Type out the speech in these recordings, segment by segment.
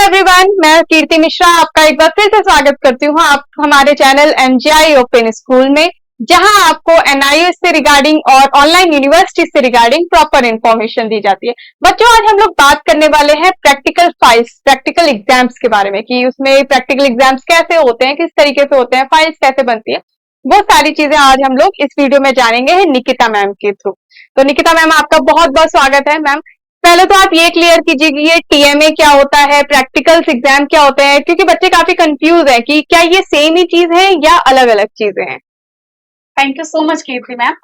Everyone, मैं कीर्ति मिश्रा आपका एक बार फिर से स्वागत करती हूँ आप हमारे चैनल एमजीआई ओपन स्कूल में, जहां आपको एनआईओएस से रिगार्डिंग और ऑनलाइन यूनिवर्सिटी से रिगार्डिंग प्रॉपर इंफॉर्मेशन दी जाती है। बच्चों, आज हम लोग बात करने वाले हैं प्रैक्टिकल फाइल्स, प्रैक्टिकल एग्जाम्स के बारे में कि उसमें प्रैक्टिकल एग्जाम्स कैसे होते हैं, किस तरीके से होते हैं, फाइल्स कैसे बनती है। वो सारी चीजें आज हम लोग इस वीडियो में जानेंगे निकिता मैम के थ्रू। तो निकिता मैम, आपका बहुत बहुत स्वागत है। मैम, पहले तो आप ये क्लियर कीजिए कि ये टीएमए क्या होता है, प्रैक्टिकल्स एग्जाम क्या होते हैं, क्योंकि बच्चे काफी कंफ्यूज है कि क्या ये सेम ही चीज है या अलग अलग चीजें हैं। Thank you so much Kirti ma'am.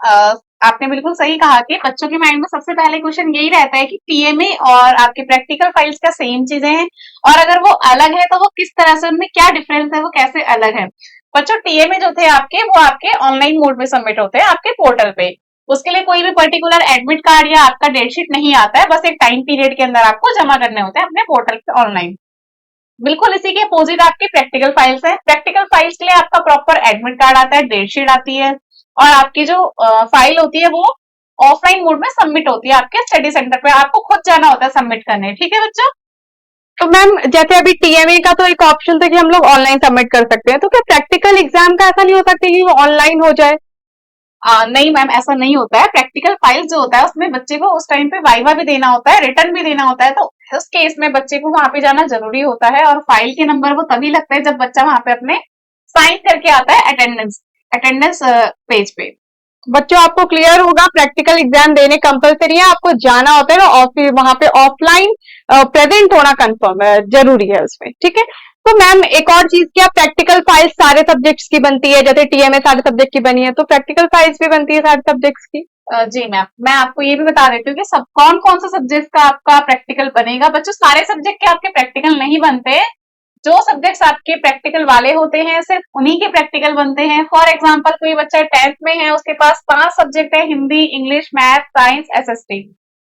आपने बिल्कुल सही कहा कि बच्चों के माइंड में सबसे पहले क्वेश्चन यही रहता है कि टीएमए और आपके प्रैक्टिकल फाइल्स क्या सेम चीजें हैं, और अगर वो अलग है तो वो किस तरह से, उनमें क्या डिफरेंस है, वो कैसे अलग है। बच्चों, टीएमए जो थे आपके, वो आपके ऑनलाइन मोड में सबमिट होते हैं आपके पोर्टल पे। उसके लिए कोई भी पर्टिकुलर एडमिट कार्ड या आपका डेटशीट नहीं आता है, बस एक टाइम पीरियड के अंदर आपको जमा करने होते हैं अपने पोर्टल पे ऑनलाइन। बिल्कुल इसी के अपोजिट आपकी प्रैक्टिकल फाइल्स है। प्रैक्टिकल फाइल्स के लिए आपका प्रॉपर एडमिट कार्ड आता है, डेटशीट आती है, और आपकी जो फाइल होती है वो ऑफलाइन मोड में सबमिट होती है आपके स्टडी सेंटर पे। आपको खुद जाना होता है सबमिट करने। ठीक है बच्चों? तो मैम, जैसे अभी टीएमए का तो एक ऑप्शन था कि हम लोग ऑनलाइन सबमिट कर सकते हैं, तो क्या प्रैक्टिकल एग्जाम का ऐसा नहीं हो सकता कि वो ऑनलाइन हो जाए? नहीं मैम, ऐसा नहीं होता है। प्रैक्टिकल फाइल जो होता है उसमें बच्चे को उस टाइम पे वाइवा भी देना होता है, रिटर्न भी देना होता है, तो उस केस में बच्चे को वहां पे जाना जरूरी होता है। और फाइल के नंबर वो तभी लगता है जब बच्चा वहां पे अपने साइन करके आता है अटेंडेंस पेज पे। बच्चों, आपको क्लियर होगा, प्रैक्टिकल एग्जाम देने कंपलसरी है, आपको जाना होता है और वहां पे ऑफलाइन प्रेजेंट होना कंफर्म जरूरी है उसमें। ठीक है। तो मैम, एक और चीज, क्या प्रैक्टिकल फाइल्स सारे सब्जेक्ट्स की बनती है? जैसे टीएमए सारे सब्जेक्ट की बनी है, तो प्रैक्टिकल फाइल्स भी बनती है सारे सब्जेक्ट्स की? जी मैम, मैं आपको ये भी बता देती हूँ कि सब कौन कौन सा सब्जेक्ट का आपका प्रैक्टिकल बनेगा। बच्चों, सारे सब्जेक्ट के आपके प्रैक्टिकल नहीं बनते। जो सब्जेक्ट्स आपके प्रैक्टिकल वाले होते हैं सिर्फ उन्हीं के प्रैक्टिकल बनते हैं। फॉर एग्जाम्पल, कोई बच्चा 10th में है, उसके पास 5 सब्जेक्ट है, Hindi, English, math, science, SST.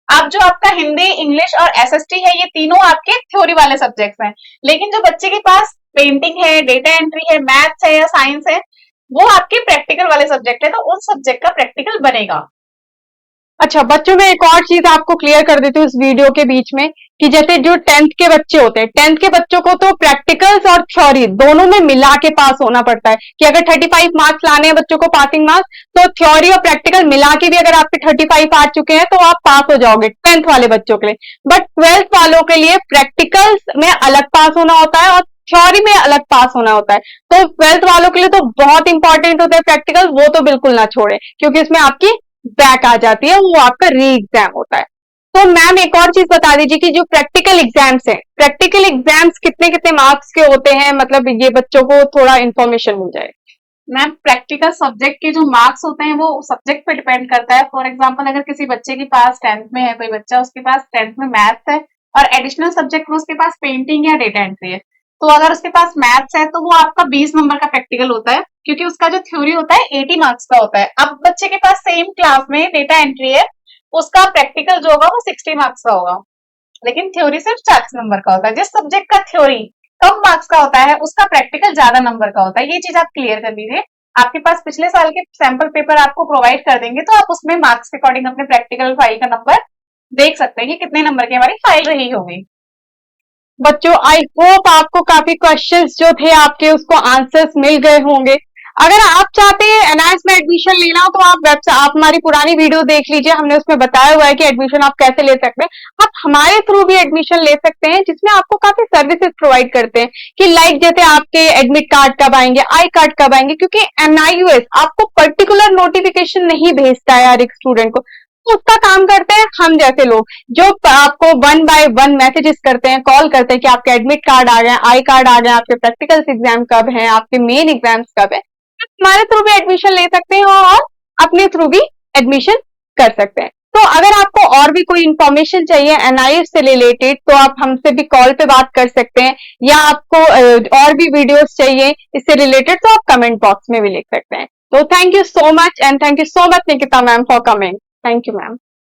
अब जो आपका हिंदी, इंग्लिश और एसएसटी है, ये तीनों आपके थ्योरी वाले सब्जेक्ट्स हैं। लेकिन जो बच्चे के पास पेंटिंग है, डेटा एंट्री है, मैथ्स है या साइंस है, वो आपके प्रैक्टिकल वाले सब्जेक्ट है, तो उन सब्जेक्ट का प्रैक्टिकल बनेगा। अच्छा बच्चों, मैं एक और चीज आपको क्लियर कर देती हूँ इस वीडियो के बीच में कि जैसे जो 10th के बच्चे होते हैं, 10th के बच्चों को तो प्रैक्टिकल्स और थ्योरी दोनों में मिला के पास होना पड़ता है कि अगर 35 मार्क्स लाने हैं बच्चों को, पासिंग मार्क्स, तो थ्योरी और प्रैक्टिकल मिला के भी अगर आपके 35 आ चुके हैं तो आप पास हो जाओगे 10th वाले बच्चों के लिए। बट 12th वालों के लिए प्रैक्टिकल्स में अलग पास होना होता है और थ्योरी में अलग पास होना होता है। तो 12th वालों के लिए तो बहुत इंपॉर्टेंट होता है प्रैक्टिकल, वो तो बिल्कुल ना छोड़े, क्योंकि इसमें आपकी बैक आ जाती है, वो आपका री एग्जाम होता है। तो मैम, एक और चीज बता दीजिए कि जो प्रैक्टिकल एग्जाम्स हैं, प्रैक्टिकल एग्जाम्स कितने कितने मार्क्स के होते हैं, मतलब ये बच्चों को थोड़ा इन्फॉर्मेशन मिल जाए। मैम, प्रैक्टिकल सब्जेक्ट के जो मार्क्स होते हैं वो सब्जेक्ट पे डिपेंड करता है। फॉर एग्जांपल, अगर किसी बच्चे के पास 10th में है, कोई बच्चा, उसके पास 10th में मैथ्स है और एडिशनल सब्जेक्ट में उसके पास पेंटिंग या डेटा एंट्री है, तो अगर उसके पास मैथ्स है तो वो आपका 20 नंबर का प्रैक्टिकल होता है, क्योंकि उसका जो थ्योरी होता है 80 मार्क्स का होता है। अब बच्चे के पास सेम क्लास में डेटा एंट्री है, उसका प्रैक्टिकल जो होगा वो 60 मार्क्स का होगा, लेकिन थ्योरी सिर्फ 40 नंबर का होता है। जिस सब्जेक्ट का थ्योरी कम मार्क्स का होता है उसका प्रैक्टिकल ज्यादा नंबर का होता है। ये चीज आप क्लियर कर लीजिए। आपके पास पिछले साल के सैंपल पेपर आपको प्रोवाइड कर देंगे, तो आप उसमें मार्क्स के अकॉर्डिंग अपने प्रैक्टिकल फाइल का नंबर देख सकते हैं कि कितने नंबर की हमारी फाइल रही होगी। बच्चों, आई होप आपको काफी क्वेश्चंस जो थे आपके उसको आंसर्स मिल गए होंगे। अगर आप चाहते हैं एनआईएस में एडमिशन लेना हो तो आप हमारी पुरानी वीडियो देख लीजिए, हमने उसमें बताया हुआ है कि एडमिशन आप कैसे ले सकते हैं। आप हमारे थ्रू भी एडमिशन ले सकते हैं, जिसमें आपको काफी सर्विसेज प्रोवाइड करते हैं कि लाइक जैसे आपके एडमिट कार्ड कब आएंगे, आई कार्ड कब आएंगे, क्योंकि एनआईयूएस आपको पर्टिकुलर नोटिफिकेशन नहीं भेजता है हर एक स्टूडेंट को। उसका काम करते हैं हम जैसे लोग, जो आपको 1 बाय 1 मैसेजेस करते हैं, कॉल करते हैं कि आपके एडमिट कार्ड आ गए, आई कार्ड आ गए, आपके प्रैक्टिकल्स एग्जाम कब है, आपके मेन एग्जाम्स कब है। हमारे थ्रू भी एडमिशन ले सकते हैं और अपने थ्रू भी एडमिशन कर सकते हैं। तो अगर आपको और भी कोई इंफॉर्मेशन चाहिए एनआईएस से रिलेटेड, तो आप हमसे भी कॉल पे बात कर सकते हैं, या आपको और भी वीडियोस चाहिए इससे रिलेटेड तो आप कमेंट बॉक्स में भी लिख सकते हैं। तो thank you so much and thank you so much Nikita ma'am for coming. Thank you, ma'am.